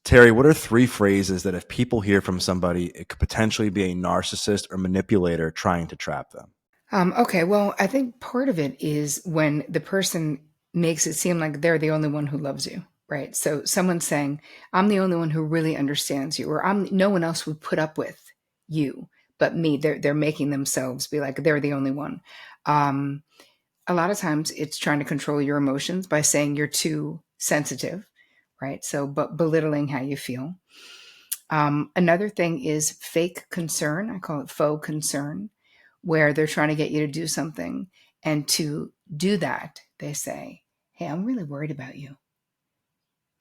Terry, what are three phrases that if people hear from somebody, it could potentially be a narcissist or manipulator trying to trap them? Okay, well, I think part of it is when the person makes it seem like they're the only one who loves you, right? So someone's saying, "I'm the only one who really understands you," or "I'm no one else would put up with you but me." They're making themselves be like they're the only one. Um, a lot of times, it's trying to control your emotions by saying you're too sensitive, right? So, but belittling how you feel. Another thing is fake concern. I call it faux concern, where they're trying to get you to do something. And to do that, they say, "Hey, I'm really worried about you.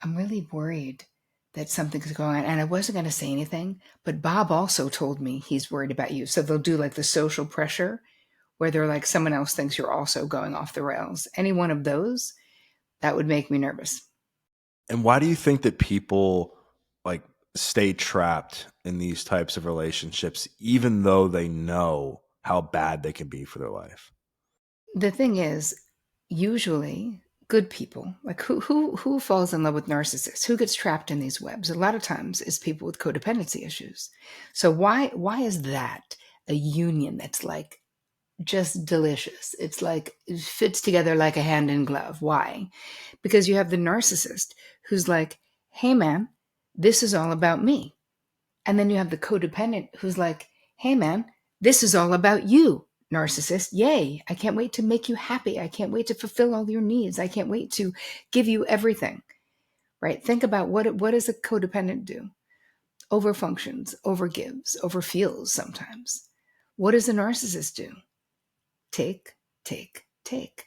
I'm really worried that something's going on. And I wasn't going to say anything, but Bob also told me he's worried about you." So they'll do like the social pressure where they're like, someone else thinks you're also going off the rails. Any one of those, that would make me nervous. And why do you think that people like stay trapped in these types of relationships, even though they know how bad they can be for their life? The thing is, usually good people, like who falls in love with narcissists, who gets trapped in these webs, a lot of times is people with codependency issues. So why is that a union that's like just delicious? It's like it fits together like a hand in glove. Why? Because you have the narcissist who's like, "Hey man, this is all about me." And then you have the codependent who's like, "Hey, man, this is all about you, narcissist. Yay. I can't wait to make you happy. I can't wait to fulfill all your needs. I can't wait to give you everything." Right? Think about what does a codependent do? Overfunctions, overgives, overfeels sometimes. What does a narcissist do? Take, take, take.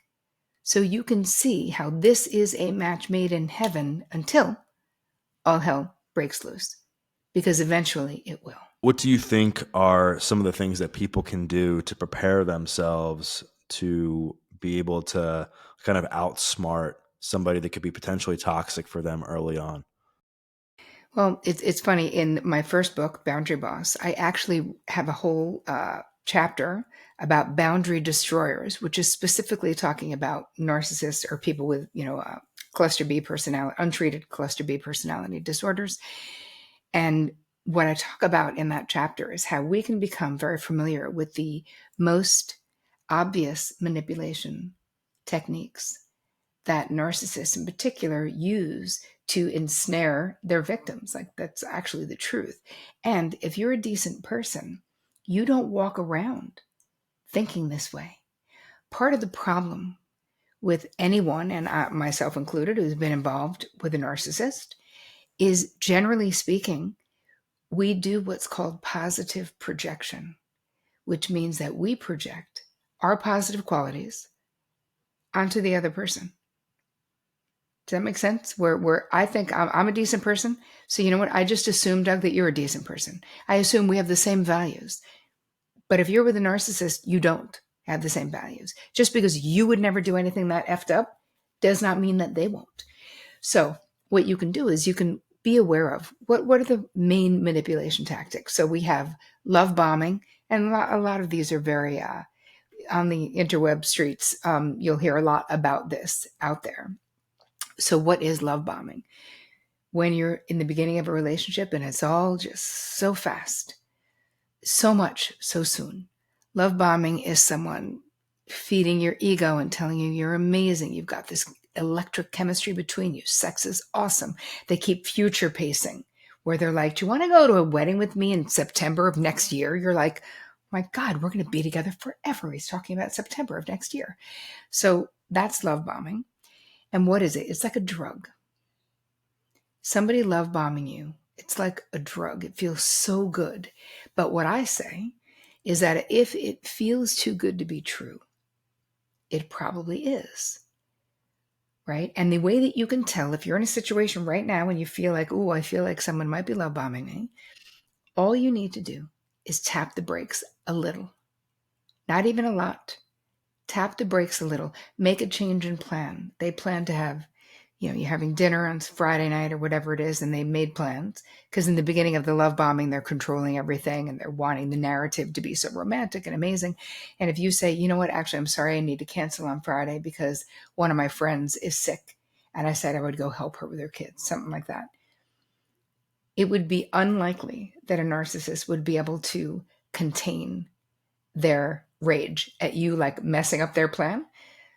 So you can see how this is a match made in heaven until all hell breaks loose, because eventually it will. What do you think are some of the things that people can do to prepare themselves to be able to kind of outsmart somebody that could be potentially toxic for them early on? Well, it's funny. In my first book, Boundary Boss, I actually have a whole chapter about boundary destroyers, which is specifically talking about narcissists or people with, cluster B personality, untreated cluster B personality disorders. And what I talk about in that chapter is how we can become very familiar with the most obvious manipulation techniques that narcissists in particular use to ensnare their victims. Like, that's actually the truth. And if you're a decent person, you don't walk around thinking this way. Part of the problem with anyone, and myself included, who's been involved with a narcissist, is generally speaking, we do what's called positive projection, which means that we project our positive qualities onto the other person. Does that make sense? Where I think I'm a decent person. So you know what? I just assume, Doug, that you're a decent person. I assume we have the same values. But if you're with a narcissist, you don't have the same values. Just because you would never do anything that effed up does not mean that they won't. So what you can do is you can be aware of what are the main manipulation tactics. So we have love bombing, and a lot of these are very on the interweb streets. You'll hear a lot about this out there. So what is love bombing? When you're in the beginning of a relationship and it's all just so fast, so much, so soon. Love bombing is someone feeding your ego and telling you you're amazing. You've got this electric chemistry between you. Sex is awesome. They keep future pacing where they're like, "Do you want to go to a wedding with me in September of next year?" You're like, "My God, we're going to be together forever." He's talking about September of next year. So that's love bombing. And what is it? It's like a drug. Somebody love bombing you, it's like a drug. It feels so good. But what I say is that if it feels too good to be true, it probably is, right? And the way that you can tell if you're in a situation right now and you feel like, "Oh, I feel like someone might be love bombing me," all you need to do is tap the brakes a little, not even a lot. Tap the brakes a little, make a change in plan. They plan to have, you're having dinner on Friday night or whatever it is, and they made plans. Because in the beginning of the love bombing, they're controlling everything and they're wanting the narrative to be so romantic and amazing. And if you say, "You know what, actually, I'm sorry, I need to cancel on Friday because one of my friends is sick, and I said I would go help her with her kids," something like that. it would be unlikely that a narcissist would be able to contain their rage at you, like messing up their plan.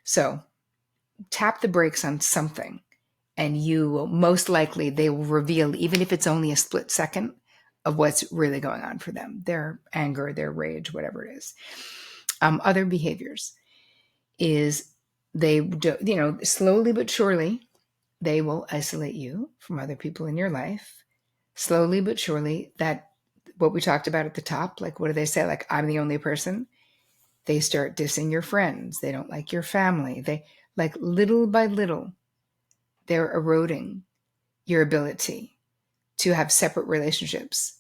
So tap the brakes on something, and you will most likely, they will reveal, even if it's only a split second, of what's really going on for them, their anger, their rage, whatever it is. Other behaviors is they do, slowly but surely, they will isolate you from other people in your life. Slowly but surely, that what we talked about at the top, like what do they say? Like, I'm the only person. They start dissing your friends. They don't like your family. They, like, little by little, they're eroding your ability to have separate relationships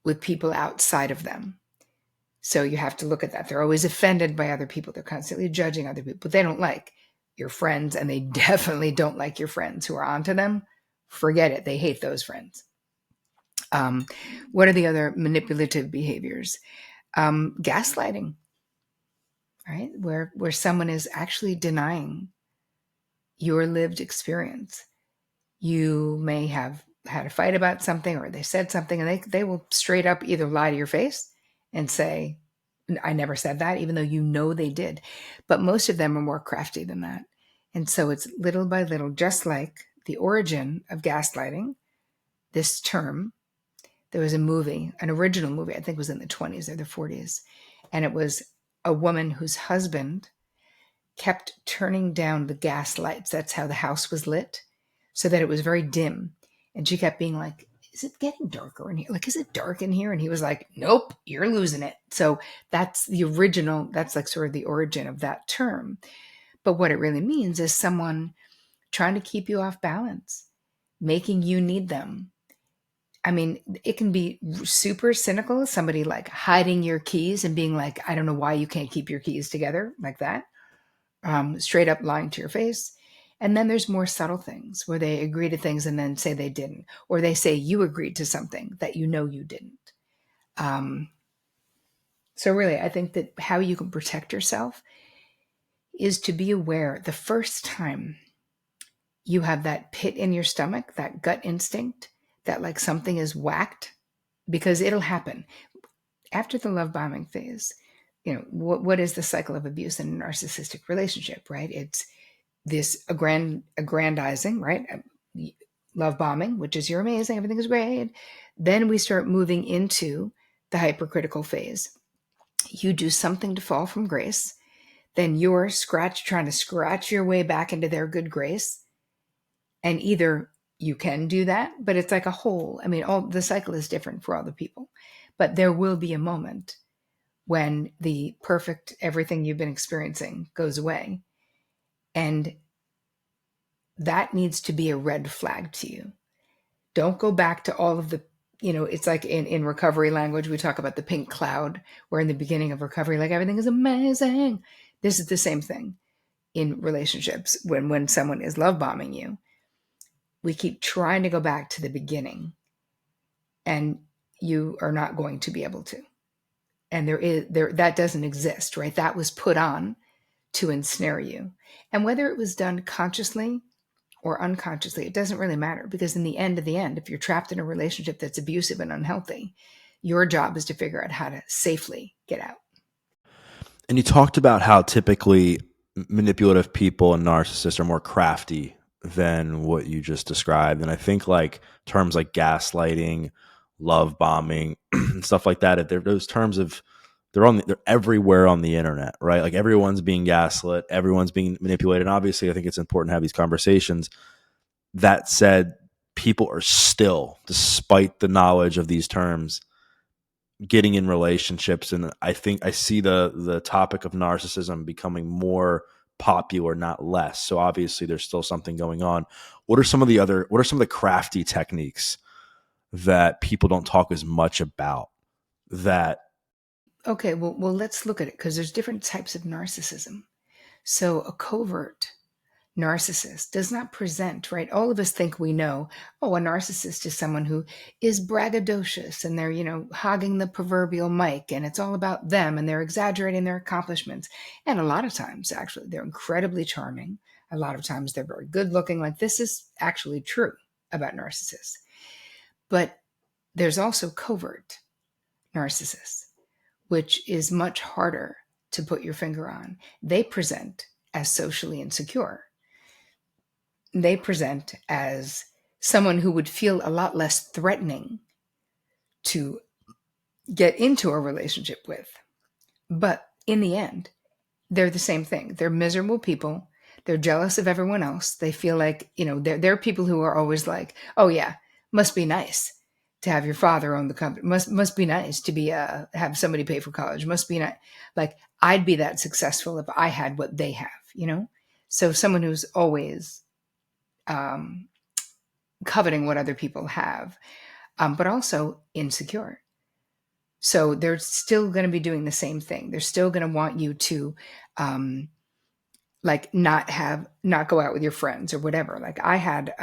with people outside of them. So you have to look at that. They're always offended by other people. They're constantly judging other people, but they don't like your friends, and they definitely don't like your friends who are onto them. Forget it. They hate those friends. What are the other manipulative behaviors? Gaslighting, right? Where someone is actually denying your lived experience. You may have had a fight about something, or they said something, and they will straight up either lie to your face and say, I never said that, even though you know they did. But most of them are more crafty than that. And so it's little by little, just like the origin of gaslighting, this term. There was a movie, an original movie, I think it was in the 20s or the 40s. And it was a woman whose husband kept turning down the gas lights. That's how the house was lit, so that it was very dim. And she kept being like, is it getting darker in here? Like, is it dark in here? And he was like, nope, you're losing it. So that's the original, that's like sort of the origin of that term. But what it really means is someone trying to keep you off balance, making you need them. I mean, it can be super cynical, somebody like hiding your keys and being like, I don't know why you can't keep your keys together, like that. Straight up lying to your face. And then there's more subtle things where they agree to things and then say they didn't, or they say you agreed to something that you know you didn't. Um, so really, I think that how you can protect yourself is to be aware the first time you have that pit in your stomach, that gut instinct, that like something is whacked, because it'll happen after the love bombing phase. What is the cycle of abuse in a narcissistic relationship, right? It's this aggrandizing, right? Love bombing, which is you're amazing, everything is great. Then we start moving into the hypercritical phase. You do something to fall from grace, then you're trying to scratch your way back into their good grace. And either you can do that, but it's like a whole, I mean, all the cycle is different for all the people. But there will be a moment when the perfect everything you've been experiencing goes away. And that needs to be a red flag to you. Don't go back to all of the, it's like in recovery language, we talk about the pink cloud, where in the beginning of recovery, like everything is amazing. This is the same thing in relationships. When someone is love bombing you, we keep trying to go back to the beginning, and you are not going to be able to. And that doesn't exist, right? That was put on to ensnare you. And whether it was done consciously or unconsciously, it doesn't really matter, because in the end of the end, if you're trapped in a relationship that's abusive and unhealthy, your job is to figure out how to safely get out. And you talked about how typically manipulative people and narcissists are more crafty than what you just described. And I think like terms like gaslighting, love bombing, stuff like that, those terms of they're everywhere on the internet, right? Like everyone's being gaslit, everyone's being manipulated. And obviously, I think it's important to have these conversations. That said, people are still, despite the knowledge of these terms, getting in relationships. And I think I see the topic of narcissism becoming more popular, not less. So obviously there's still something going on. What are some of the crafty techniques that people don't talk as much about that? Okay, well, let's look at it, because there's different types of narcissism. So a covert narcissist does not present, right? All of us think we know, oh, a narcissist is someone who is braggadocious, and they're, hogging the proverbial mic, and it's all about them, and they're exaggerating their accomplishments. And a lot of times, actually, they're incredibly charming. A lot of times they're very good looking. Like, this is actually true about narcissists. But There's also covert narcissists, which is much harder to put your finger on. They present as socially insecure. They present as someone who would feel a lot less threatening to get into a relationship with. But in the end, they're the same thing. They're miserable people. They're jealous of everyone else. They feel like, they're people who are always like, oh yeah, must be nice to have your father own the company. Must be nice to be have somebody pay for college. Must be nice. Like I'd be that successful if I had what they have. So someone who's always um, coveting what other people have, but also insecure. So they're still going to be doing the same thing. They're still going to want you to um, like not go out with your friends or whatever. Like I had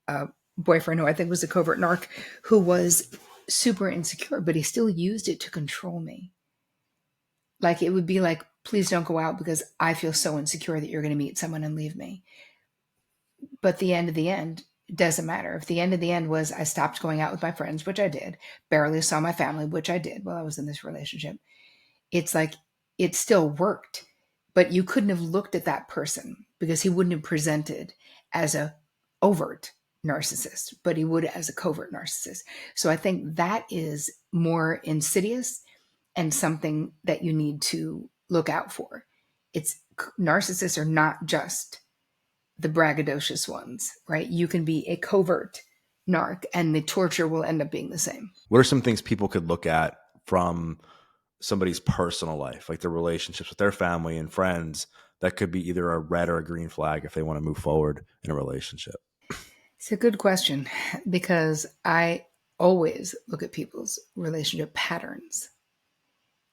a boyfriend who I think was a covert narc who was super insecure, but he still used it to control me. Like it would be like, please don't go out because I feel so insecure that you're going to meet someone and leave me. But the end of the end, it doesn't matter. If the end of the end was I stopped going out with my friends, which I did, barely saw my family, which I did while I was in this relationship, it's like it still worked. But you couldn't have looked at that person because he wouldn't have presented as a overt narcissist, but he would as a covert narcissist. So I think that is more insidious and something that you need to look out for. It's narcissists are not just the braggadocious ones, right? You can be a covert narc and the torture will end up being the same. What are some things people could look at from somebody's personal life, like their relationships with their family and friends, that could be either a red or a green flag if they want to move forward in a relationship? It's a good question because I always look at people's relationship patterns.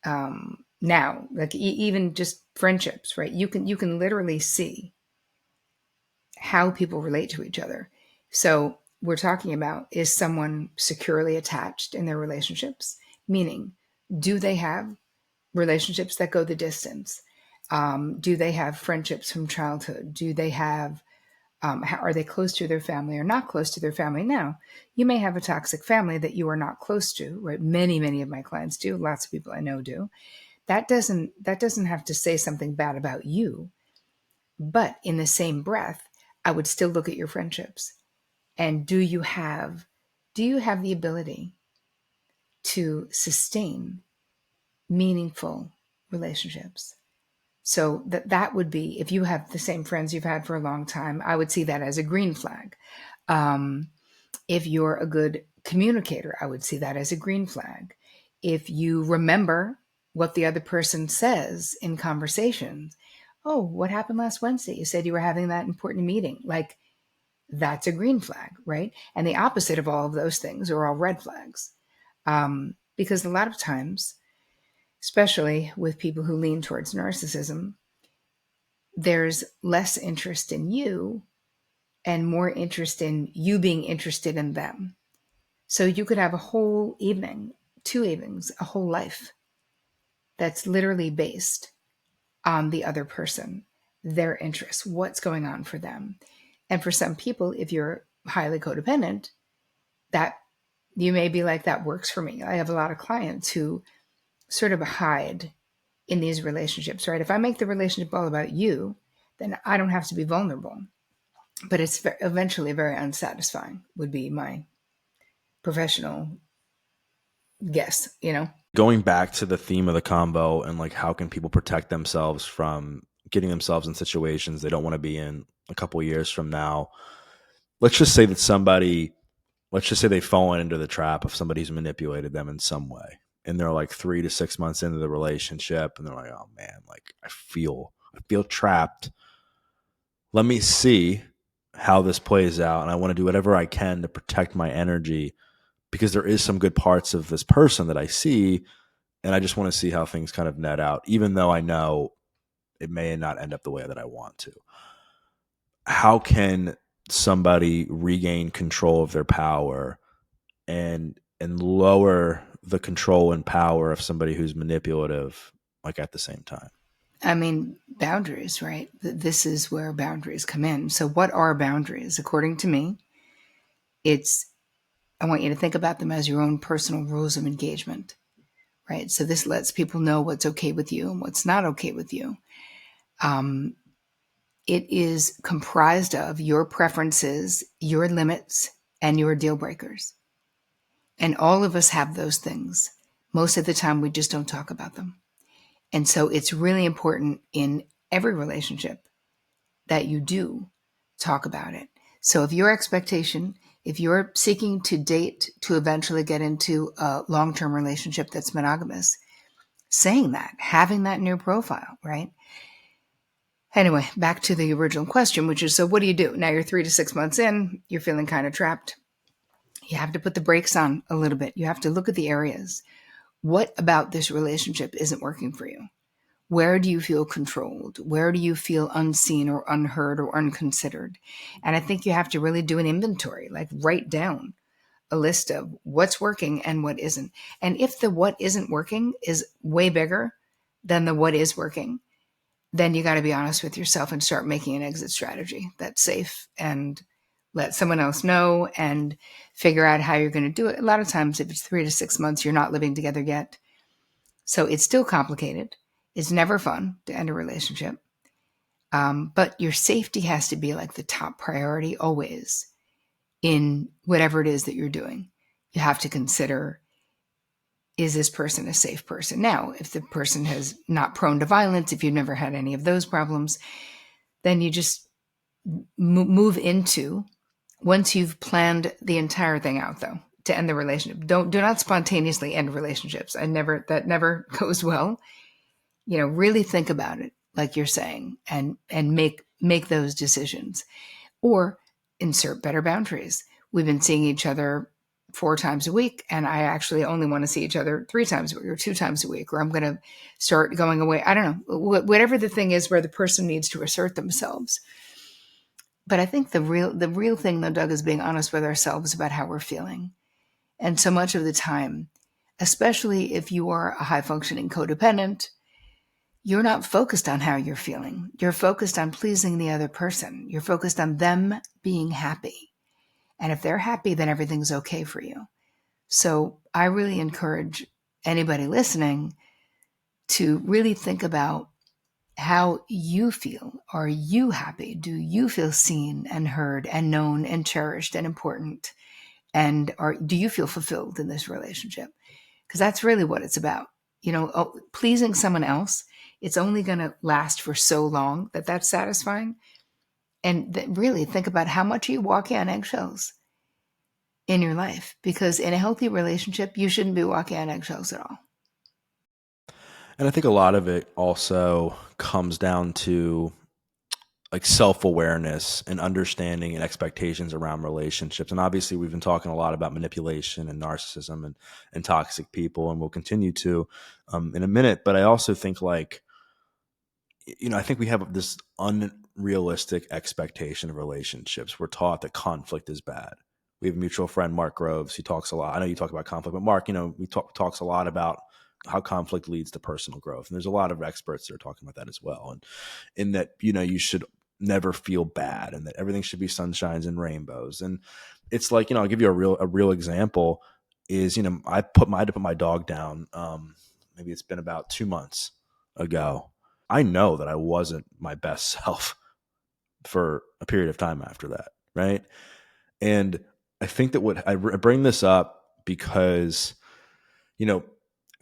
Now, like even just friendships, right? You can literally see how people relate to each other. So we're talking about, is someone securely attached in their relationships? Meaning, do they have relationships that go the distance? Do they have friendships from childhood? Do they have, are they close to their family or not close to their family? Now, you may have a toxic family that you are not close to, right? Many of my clients do. Lots of people I know do. That doesn't have to say something bad about you. But in the same breath, I would still look at your friendships. And do you have the ability to sustain meaningful relationships? So that would be, if you have the same friends you've had for a long time, I would see that as a green flag. If you're a good communicator, I would see that as a green flag. If you remember what the other person says in conversations, oh, what happened last Wednesday? You said you were having that important meeting. Like, that's a green flag, right? And the opposite of all of those things are all red flags. Because a lot of times, especially with people who lean towards narcissism, there's less interest in you and more interest in you being interested in them. So you could have a whole evening, 2 evenings, a whole life that's literally based on the other person, their interests, what's going on for them. And for some people, if you're highly codependent, that you may be like, that works for me. I have a lot of clients who sort of hide in these relationships, right? If I make the relationship all about you, then I don't have to be vulnerable. But it's eventually very unsatisfying, would be my professional guess. Going back to the theme of the combo and like how can people protect themselves from getting themselves in situations they don't want to be in a couple years from now. Let's just say that let's just say they've fallen into the trap of somebody's manipulated them in some way. And they're like 3 to 6 months into the relationship and they're like, oh man, like I feel trapped. Let me see how this plays out. And I want to do whatever I can to protect my energy because there is some good parts of this person that I see. And I just want to see how things kind of net out, even though I know it may not end up the way that I want to. How can somebody regain control of their power and lower the control and power of somebody who's manipulative, like at the same time? I mean, boundaries, right? This is where boundaries come in. So, what are boundaries? According to me, it's I want you to think about them as your own personal rules of engagement, right? So this lets people know what's okay with you and what's not okay with you. It is comprised of your preferences, your limits, and your deal breakers. And all of us have those things. Most of the time, we just don't talk about them. And so it's really important in every relationship that you do talk about it. So if your expectation, if you're seeking to date to eventually get into a long-term relationship that's monogamous, saying that, having that in your profile, right? Anyway, back to the original question, which is, so what do you do? Now you're 3 to 6 months in, you're feeling kind of trapped. You have to put the brakes on a little bit. You have to look at the areas. What about this relationship isn't working for you? Where do you feel controlled? Where do you feel unseen or unheard or unconsidered? And I think you have to really do an inventory, like write down a list of what's working and what isn't. And if the what isn't working is way bigger than the what is working, then you got to be honest with yourself and start making an exit strategy that's safe, and let someone else know and figure out how you're going to do it. A lot of times, if it's 3 to 6 months, you're not living together yet. So it's still complicated. It's never fun to end a relationship. But your safety has to be like the top priority always in whatever it is that you're doing. You have to consider, is this person a safe person? Now, if the person has not prone to violence, if you've never had any of those problems, then you just move into, once you've planned the entire thing out, though, to end the relationship. Do not spontaneously end relationships. That never goes well. Really think about it, like you're saying, and make those decisions, or insert better boundaries. We've been seeing each other 4 times a week, and I actually only want to see each other 3 times a week or 2 times a week, or I'm going to start going away. I don't know, whatever the thing is where the person needs to assert themselves. But I think the real thing, though, Doug, is being honest with ourselves about how we're feeling. And so much of the time, especially if you are a high functioning codependent, you're not focused on how you're feeling. You're focused on pleasing the other person. You're focused on them being happy. And if they're happy, then everything's okay for you. So I really encourage anybody listening to really think about how you feel. Are you happy? Do you feel seen and heard and known and cherished and important? And do you feel fulfilled in this relationship? Because that's really what it's about. Pleasing someone else, it's only going to last for so long that that's satisfying. And really think about how much you walk on eggshells in your life, because in a healthy relationship, you shouldn't be walking on eggshells at all. And I think a lot of it also comes down to like self-awareness and understanding and expectations around relationships. And obviously we've been talking a lot about manipulation and narcissism and toxic people, and we'll continue to in a minute. But I also think like, I think we have this unrealistic expectation of relationships. We're taught that conflict is bad. We have a mutual friend, Mark Groves. He talks a lot. I know you talk about conflict, but Mark, talks a lot about how conflict leads to personal growth. And there's a lot of experts that are talking about that as well. And in that, you should never feel bad, and that everything should be sunshines and rainbows. And it's like, I'll give you a real example is, I had to put my dog down. Maybe it's been about 2 months ago. I know that I wasn't my best self for a period of time after that. Right. And I think that what I bring this up because, if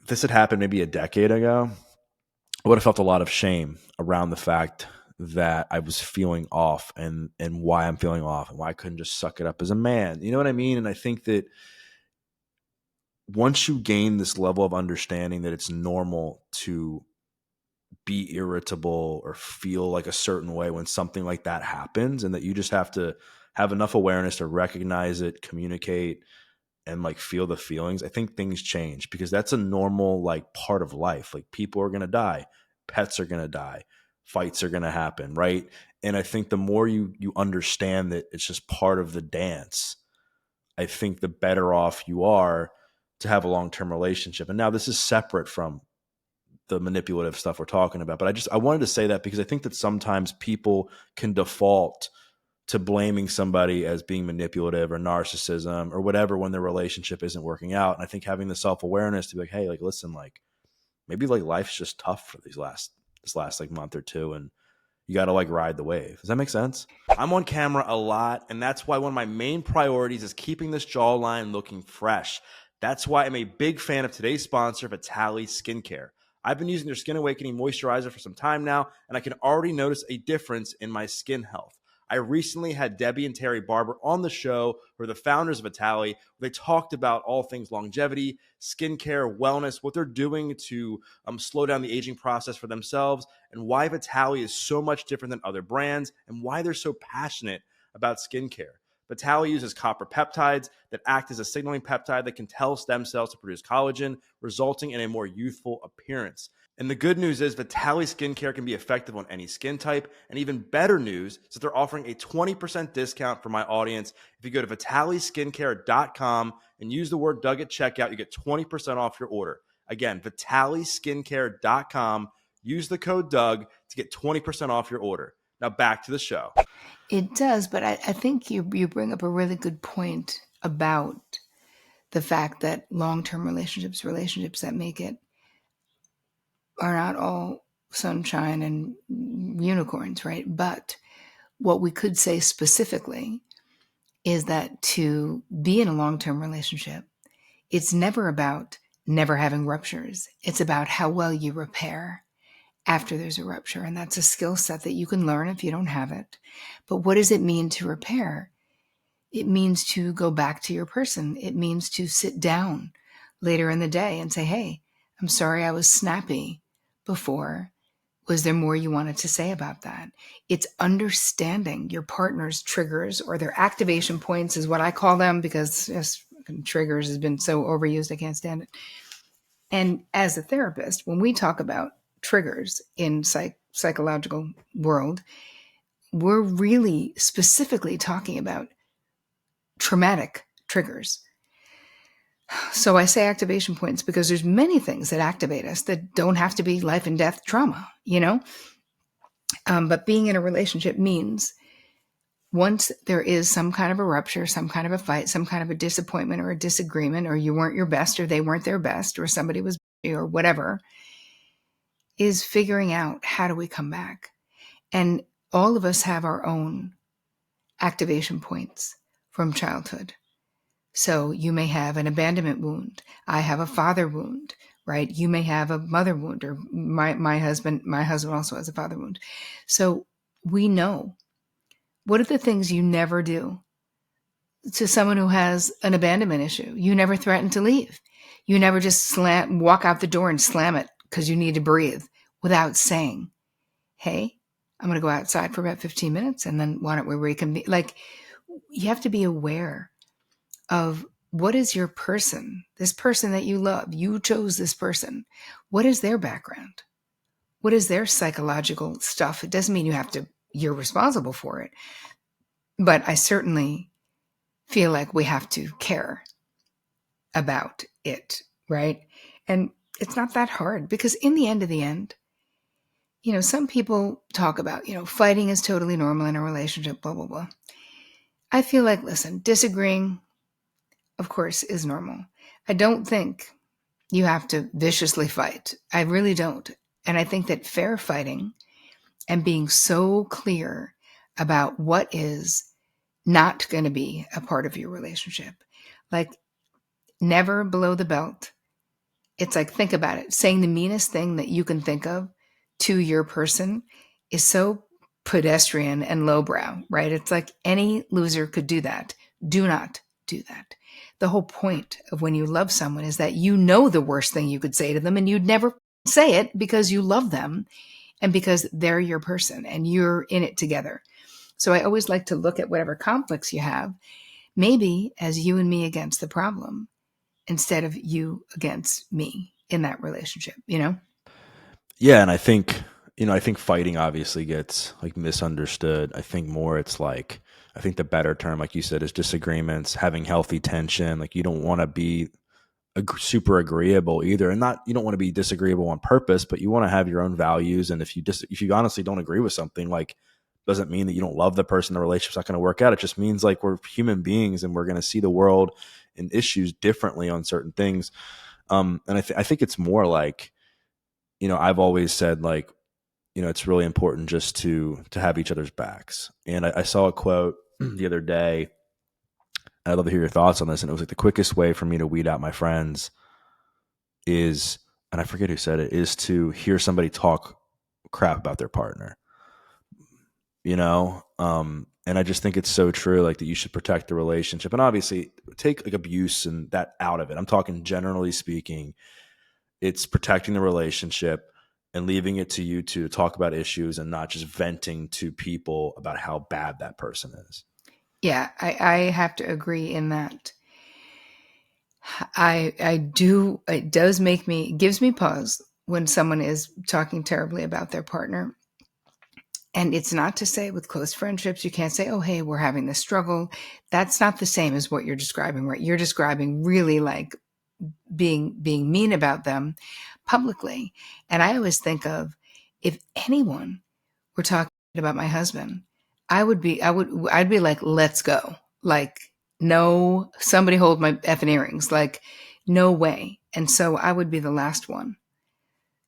this had happened maybe a decade ago, I would have felt a lot of shame around the fact that I was feeling off and why I'm feeling off and why I couldn't just suck it up as a man. You know what I mean? And I think that once you gain this level of understanding that it's normal to be irritable or feel like a certain way when something like that happens, and that you just have to have enough awareness to recognize it, communicate, and like feel the feelings, I think things change, because that's a normal like part of life. Like people are going to die, pets are going to die, fights are going to happen. Right. And I think the more you understand that it's just part of the dance, I think the better off you are to have a long-term relationship. And now this is separate from the manipulative stuff we're talking about, but I wanted to say that because I think that sometimes people can default to blaming somebody as being manipulative or narcissism or whatever when their relationship isn't working out. And I think having the self-awareness to be like, hey, like, listen, like, maybe like life's just tough for this last like month or two, and you got to like ride the wave. Does that make sense? I'm on camera a lot, and that's why one of my main priorities is keeping this jawline looking fresh. That's why I'm a big fan of today's sponsor, Vitali Skincare. I've been using their Skin Awakening Moisturizer for some time now, and I can already notice a difference in my skin health. I recently had Debbie and Terri Barber on the show, who are the founders of Vitali. They talked about all things longevity, skincare, wellness, what they're doing to slow down the aging process for themselves, and why Vitali is so much different than other brands, and why they're so passionate about skincare. Vitali uses copper peptides that act as a signaling peptide that can tell stem cells to produce collagen, resulting in a more youthful appearance. And the good news is Vitali Skincare can be effective on any skin type. And even better news is that they're offering a 20% discount for my audience. If you go to vitaliskincare.com and use the word Doug at checkout, you get 20% off your order. Again, vitaliskincare.com. Use the code Doug to get 20% off your order. Now back to the show. It does, but I think you bring up a really good point about the fact that long-term relationships that make it, are not all sunshine and unicorns, right? But what we could say specifically is that to be in a long-term relationship, it's never about never having ruptures. It's about how well you repair after there's a rupture. And that's a skill set that you can learn if you don't have it. But what does it mean to repair? It means to go back to your person. It means to sit down later in the day and say, hey, I'm sorry I was snappy before. Was there more you wanted to say about that? It's understanding your partner's triggers, or their activation points is what I call them, because yes, triggers has been so overused, I can't stand it. And as a therapist, when we talk about triggers in psychological world, we're really specifically talking about traumatic triggers. So I say activation points because there's many things that activate us that don't have to be life and death trauma, you know? But being in a relationship means once there is some kind of a rupture, some kind of a fight, some kind of a disappointment or a disagreement, or you weren't your best or they weren't their best or somebody was, or whatever, is figuring out how do we come back. And all of us have our own activation points from childhood. So you may have an abandonment wound. I have a father wound, right? You may have a mother wound, or my husband also has a father wound. So we know, what are the things you never do to someone who has an abandonment issue? You never threaten to leave. You never just walk out the door and slam it because you need to breathe without saying, hey, I'm going to go outside for about 15 minutes and then why don't we reconvene? Like, you have to be aware of what is your person, this person that you love. You chose this person. What is their background? What is their psychological stuff? It doesn't mean you're responsible for it. But I certainly feel like we have to care about it, right? And it's not that hard, because in the end, you know, some people talk about, you know, fighting is totally normal in a relationship, blah, blah, blah. I feel like, listen, disagreeing, of course, is normal. I don't think you have to viciously fight. I really don't. And I think that fair fighting and being so clear about what is not going to be a part of your relationship, like never below the belt. It's like, think about it. Saying the meanest thing that you can think of to your person is so pedestrian and lowbrow, right? It's like any loser could do that. Do not do that. The whole point of when you love someone is that you know the worst thing you could say to them, and you'd never say it because you love them and because they're your person and you're in it together. So I always like to look at whatever conflicts you have, maybe as you and me against the problem instead of you against me in that relationship, you know? Yeah, and I think, I think fighting obviously gets like misunderstood. I think more it's like, I think the better term, like you said, is disagreements, having healthy tension. Like, you don't want to be super agreeable either, and not, you don't want to be disagreeable on purpose, but you want to have your own values. And if you honestly don't agree with something, like, doesn't mean that you don't love the person. The relationship's not going to work out. It just means like we're human beings and we're going to see the world and issues differently on certain things. And I think it's more like, I've always said like, it's really important just to have each other's backs. And I saw a quote the other day. I'd love to hear your thoughts on this. And it was like the quickest way for me to weed out my friends is, and I forget who said it, is to hear somebody talk crap about their partner. And I just think it's so true, like that you should protect the relationship, and obviously take like abuse and that out of it. I'm talking generally speaking, it's protecting the relationship and leaving it to you to talk about issues and not just venting to people about how bad that person is. Yeah, I have to agree in that. I do. It does gives me pause when someone is talking terribly about their partner. And it's not to say with close friendships, you can't say, oh, hey, we're having this struggle. That's not the same as what you're describing, right? You're describing really like being mean about them publicly. And I always think of, if anyone were talking about my husband, I'd be like, let's go. Like, no, somebody hold my effing earrings. Like, no way. And so I would be the last one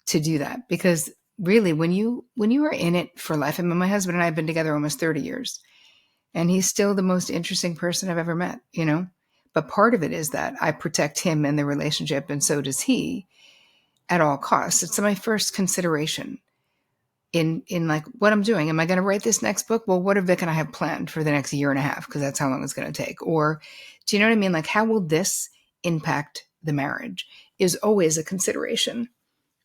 to do that, because really when you are in it for life, I mean, my husband and I have been together almost 30 years, and he's still the most interesting person I've ever met, but part of it is that I protect him and the relationship, and so does he, at all costs. It's my first consideration in like what I'm doing. Am I going to write this next book? Well, what are Vic and I have planned for the next year and a half? Because that's how long it's going to take. Or do you know what I mean? Like, how will this impact the marriage is always a consideration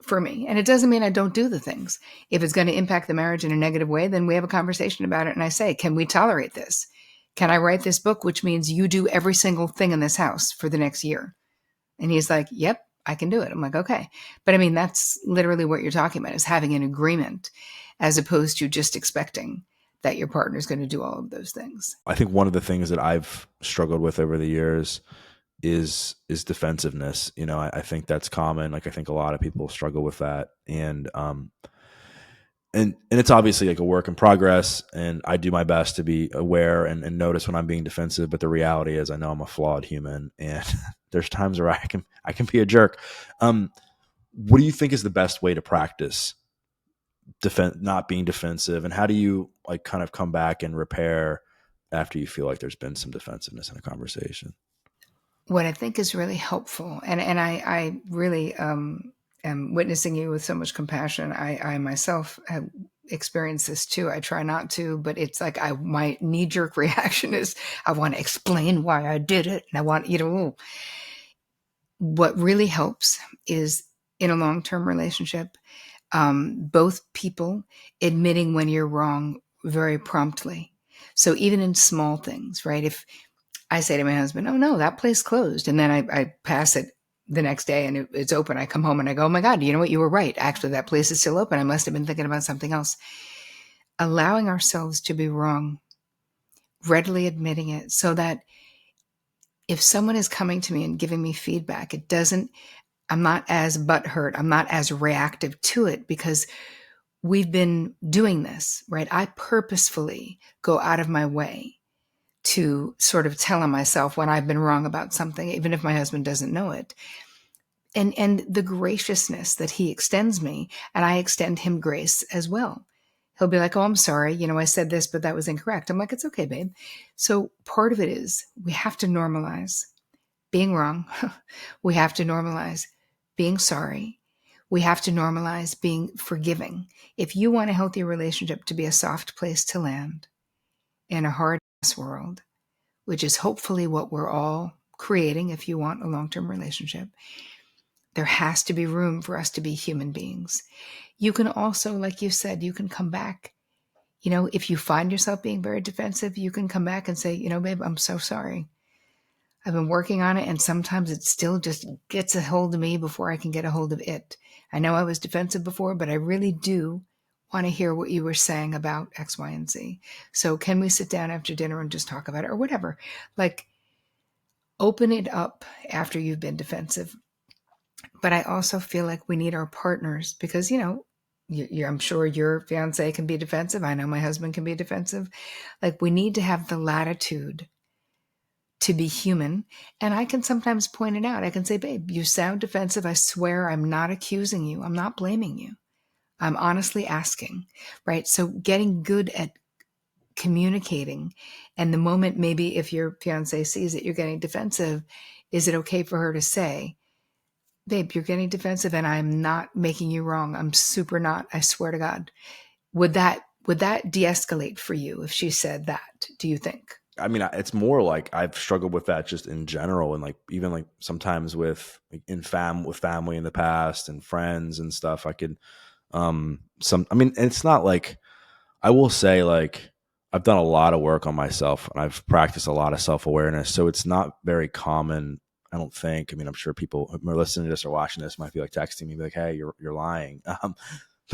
for me. And it doesn't mean I don't do the things. If it's going to impact the marriage in a negative way, then we have a conversation about it. And I say, can we tolerate this? Can I write this book, which means you do every single thing in this house for the next year? And he's like, yep, I can do it. I'm like, okay. But I mean, that's literally what you're talking about, is having an agreement as opposed to just expecting that your partner's going to do all of those things. I think one of the things that I've struggled with over the years is defensiveness. I think that's common. Like I think a lot of people struggle with that. And it's obviously like a work in progress, and I do my best to be aware and notice when I'm being defensive. But the reality is I know I'm a flawed human, and there's times where I can be a jerk. What do you think is the best way to practice not being defensive, and how do you like kind of come back and repair after you feel like there's been some defensiveness in a conversation? What I think is really helpful, and I really am witnessing you with so much compassion. I myself have experienced this too. I try not to, but it's like my knee jerk reaction is I want to explain why I did it, and I want what really helps is in a long term relationship, both people admitting when you're wrong very promptly. So even in small things, right? If I say to my husband, oh no, that place closed. And then I pass it the next day and it's open. I come home and I go, oh my God, you know what? You were right. Actually, that place is still open. I must have been thinking about something else. Allowing ourselves to be wrong, readily admitting it, so that if someone is coming to me and giving me feedback, I'm not as butthurt. I'm not as reactive to it because we've been doing this, right? I purposefully go out of my way to sort of tell myself when I've been wrong about something, even if my husband doesn't know it. And the graciousness that he extends me, and I extend him grace as well. He'll be like, oh, I'm sorry. I said this, but that was incorrect. I'm like, it's okay, babe. So part of it is we have to normalize being wrong. We have to normalize being sorry. We have to normalize being forgiving. If you want a healthy relationship to be a soft place to land in a hard world, which is hopefully what we're all creating if you want a long-term relationship, there has to be room for us to be human beings. You can also, like you said, you can come back. If you find yourself being very defensive, you can come back and say, babe, I'm so sorry. I've been working on it, and sometimes it still just gets a hold of me before I can get a hold of it. I know I was defensive before, but I really do want to hear what you were saying about X, Y, and Z. So can we sit down after dinner and just talk about it or whatever? Like, open it up after you've been defensive. But I also feel like we need our partners because, I'm sure your fiance can be defensive. I know my husband can be defensive. Like, we need to have the latitude to be human. And I can sometimes point it out. I can say, babe, you sound defensive. I swear I'm not accusing you. I'm not blaming you. I'm honestly asking, right? So getting good at communicating, and the moment maybe if your fiance sees that you're getting defensive, is it okay for her to say, babe, you're getting defensive and I'm not making you wrong. I'm super not. I swear to God. Would that de-escalate for you if she said that, do you think? I mean, it's more like I've struggled with that just in general, and like even like sometimes with like, with family in the past and friends and stuff. I could some. I mean, it's not like I will say like I've done a lot of work on myself and I've practiced a lot of self awareness, so it's not very common. I don't think. I mean, I'm sure people who are listening to this or watching this might be like texting me, like, "Hey, you're lying."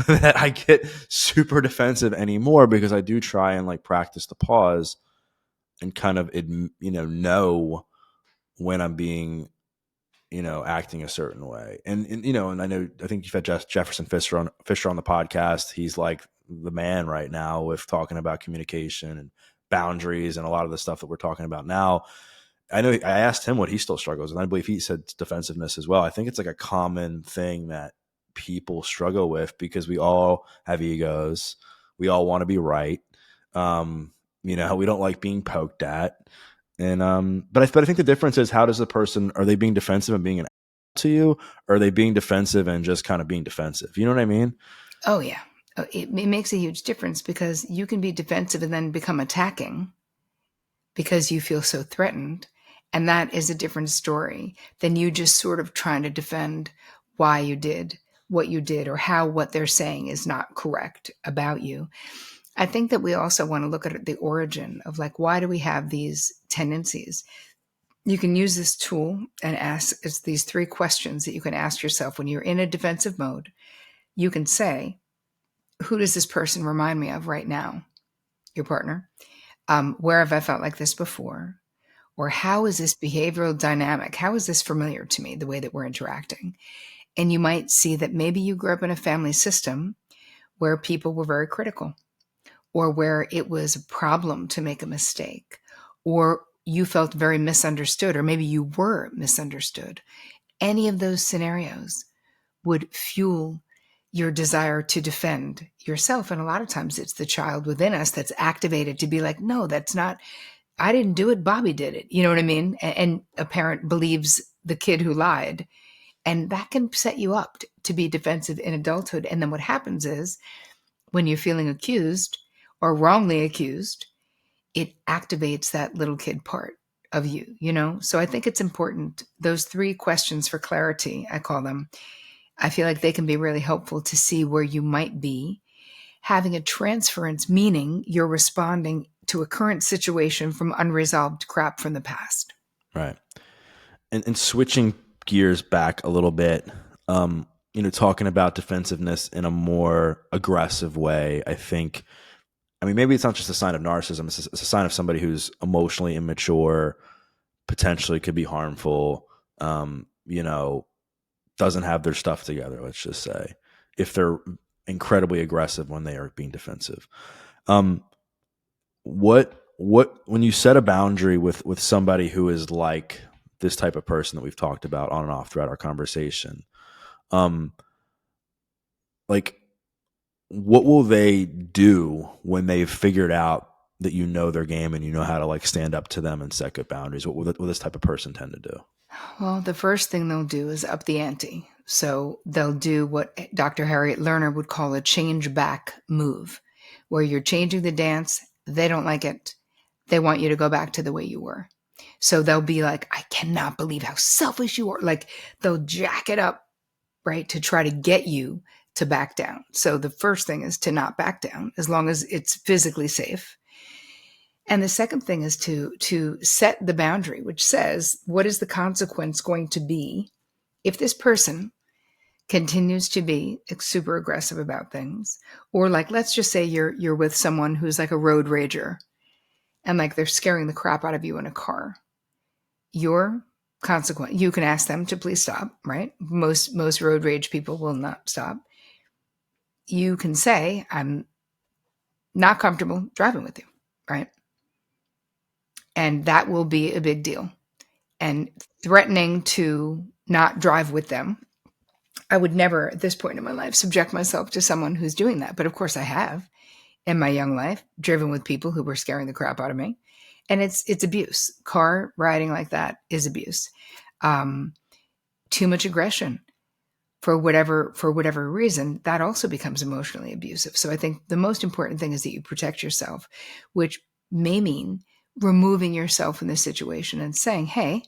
That I get super defensive anymore because I do try and like practice the pause and kind of know when I'm being acting a certain way. And I know I think you've had Jefferson Fisher on the podcast. He's like the man right now with talking about communication and boundaries and a lot of the stuff that we're talking about now. I know I asked him what he still struggles, and I believe he said defensiveness as well. I think it's like a common thing that people struggle with because we all have egos. We all want to be right. We don't like being poked at. And but I think the difference is, how does the person, are they being defensive and being an to you, or are they being defensive and just kind of being defensive? You know what I mean? Oh, yeah. It makes a huge difference because you can be defensive and then become attacking because you feel so threatened. And that is a different story than you just sort of trying to defend why you did what you did or how what they're saying is not correct about you. I think that we also want to look at the origin of, like, why do we have these tendencies? You can use this tool and ask, it's these 3 questions that you can ask yourself when you're in a defensive mode. You can say, who does this person remind me of right now? Your partner. Where have I felt like this before? Or how is this behavioral dynamic? How is this familiar to me, the way that we're interacting? And you might see that maybe you grew up in a family system where people were very critical, or where it was a problem to make a mistake, or you felt very misunderstood, or maybe you were misunderstood. Any of those scenarios would fuel your desire to defend yourself. And a lot of times it's the child within us that's activated to be like, no, that's not, I didn't do it, Bobby did it. You know what I mean? And a parent believes the kid who lied. And that can set you up to be defensive in adulthood. And then what happens is, when you're feeling accused or wrongly accused, it activates that little kid part of you. So I think it's important. Those 3 questions for clarity, I call them, I feel like they can be really helpful to see where you might be having a transference, meaning you're responding to a current situation from unresolved crap from the past. Right. And switching gears back a little bit, talking about defensiveness in a more aggressive way, I think, I mean, maybe it's not just a sign of narcissism, it's a sign of somebody who's emotionally immature, potentially could be harmful, doesn't have their stuff together, let's just say, if they're incredibly aggressive when they are being defensive. What when you set a boundary with somebody who is like this type of person that we've talked about on and off throughout our conversation, um like, what will they do when they've figured out that their game and you know how to like stand up to them and set good boundaries? What will this type of person tend to do? Well, the first thing they'll do is up the ante. So they'll do what Dr. Harriet Lerner would call a change back move, where you're changing the dance. They don't like it. They want you to go back to the way you were. So they'll be like, I cannot believe how selfish you are. Like, they'll jack it up, right, to try to get you to back down. So the first thing is to not back down as long as it's physically safe. And the second thing is to set the boundary, which says, what is the consequence going to be if this person continues to be super aggressive about things? Or, like, let's just say you're with someone who's like a road rager, and like they're scaring the crap out of you in a car. Your consequence, you can ask them to please stop, right? Most road rage people will not stop. you can say, I'm not comfortable driving with you, right? And that will be a big deal. And threatening to not drive with them, I would never at this point in my life subject myself to someone who's doing that. But of course I have in my young life driven with people who were scaring the crap out of me. And it's abuse. Car riding like that is abuse. Um, Too much aggression for whatever reason, that also becomes emotionally abusive. So I think the most important thing is that you protect yourself, which may mean removing yourself from the situation and saying, hey,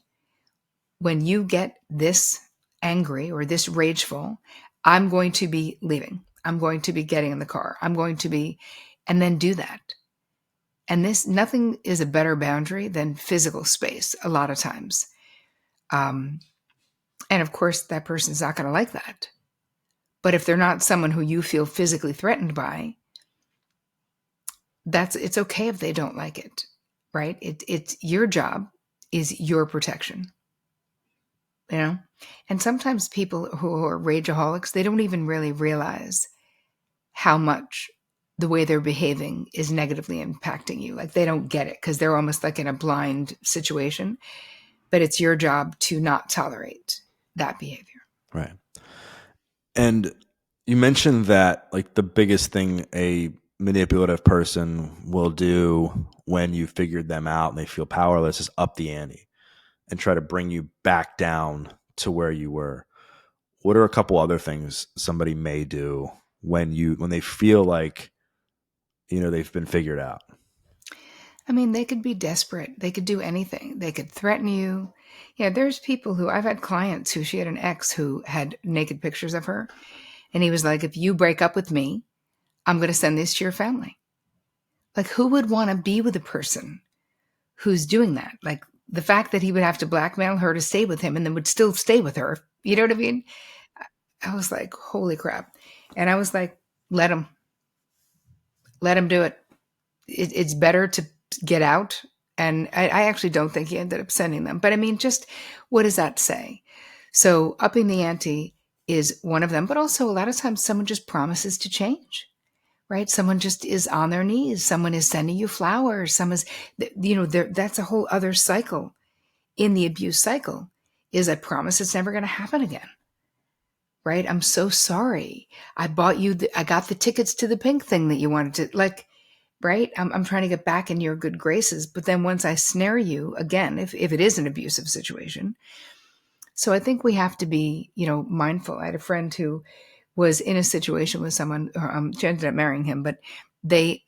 when you get this angry or this rageful, I'm going to be leaving. I'm going to be getting in the car. I'm going to be, and then do that. And this, nothing is a better boundary than physical space a lot of times. Um, and of course, that person's not going to like that. But if they're not someone who you feel physically threatened by, it's okay if they don't like it, right? It's your job is your protection, you know? And sometimes people who are rageaholics, they don't even really realize how much the way they're behaving is negatively impacting you. Like they don't get it because they're almost like in a blind situation. But it's your job to not tolerate that behavior. Right. And you mentioned that like the biggest thing a manipulative person will do when you figured them out and they feel powerless is up the ante and try to bring you back down to where you were. What are a couple other things somebody may do when they feel like they've been figured out? I mean, they could be desperate. They could do anything. They could threaten you. Yeah, there's people who I've had clients who she had an ex who had naked pictures of her. And he was like, if you break up with me, I'm going to send this to your family. Like, who would want to be with a person who's doing that? Like, the fact that he would have to blackmail her to stay with him and then would still stay with her. You know what I mean? I was like, holy crap. And I was like, let him do it. It's better to get out. And I actually don't think he ended up sending them. But I mean, just what does that say? So upping the ante is one of them. But also a lot of times someone just promises to change, right? Someone just is on their knees. Someone is sending you flowers. Someone's, that's a whole other cycle in the abuse cycle is I promise it's never going to happen again. Right? I'm so sorry. I bought you, I got the tickets to the pink thing that you wanted to, like, right? I'm trying to get back in your good graces. But then once I snare you again, if it is an abusive situation. So I think we have to be, mindful. I had a friend who was in a situation with someone, she ended up marrying him, but they,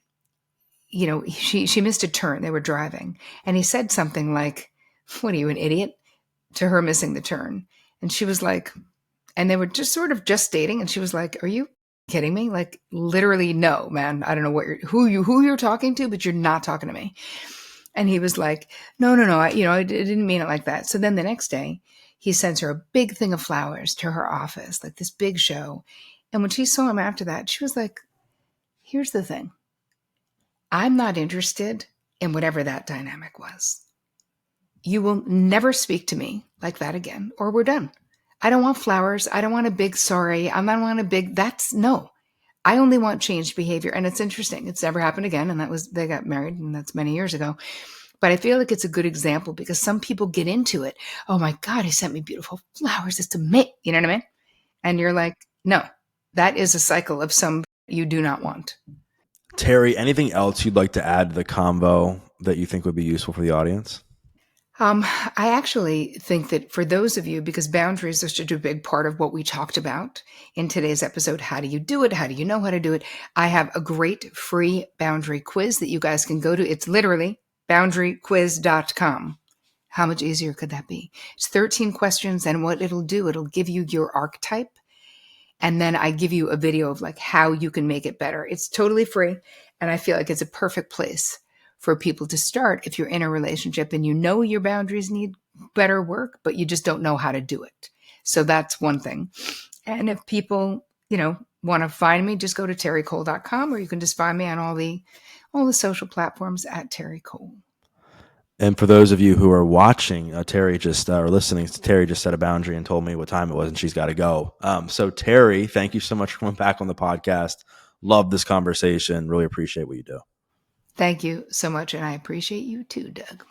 she missed a turn. They were driving and he said something like, what are you, an idiot? To her missing the turn. And she was like, and they were just sort of just dating. And she was like, are you kidding me? Like literally, no, man. I don't know who you're talking to, but you're not talking to me. And he was like, no. I didn't mean it like that. So then the next day he sends her a big thing of flowers to her office, like this big show. And when she saw him after that, she was like, here's the thing. I'm not interested in whatever that dynamic was. You will never speak to me like that again, or we're done. I don't want flowers. I don't want a big sorry. I don't want a big, no. I only want changed behavior. And it's interesting. It's never happened again. And they got married and that's many years ago. But I feel like it's a good example because some people get into it. Oh my God, he sent me beautiful flowers. It's amazing. You know what I mean? And you're like, no, that is a cycle of some you do not want. Terri, anything else you'd like to add to the convo that you think would be useful for the audience? I actually think that for those of you, because boundaries are such a big part of what we talked about in today's episode, how do you do it? How do you know how to do it? I have a great free boundary quiz that you guys can go to. It's literally boundaryquiz.com. How much easier could that be? It's 13 questions, and what it'll do, it'll give you your archetype. And then I give you a video of like how you can make it better. It's totally free. And I feel like it's a perfect place for people to start if you're in a relationship and you know your boundaries need better work, but you just don't know how to do it. So that's one thing. And if people, want to find me, just go to terricole.com, or you can just find me on all the social platforms at Terri Cole. And for those of you who are watching, Terri just or listening, Terri just set a boundary and told me what time it was, and she's got to go. So Terri, thank you so much for coming back on the podcast. Love this conversation. Really appreciate what you do. Thank you so much. And I appreciate you too, Doug.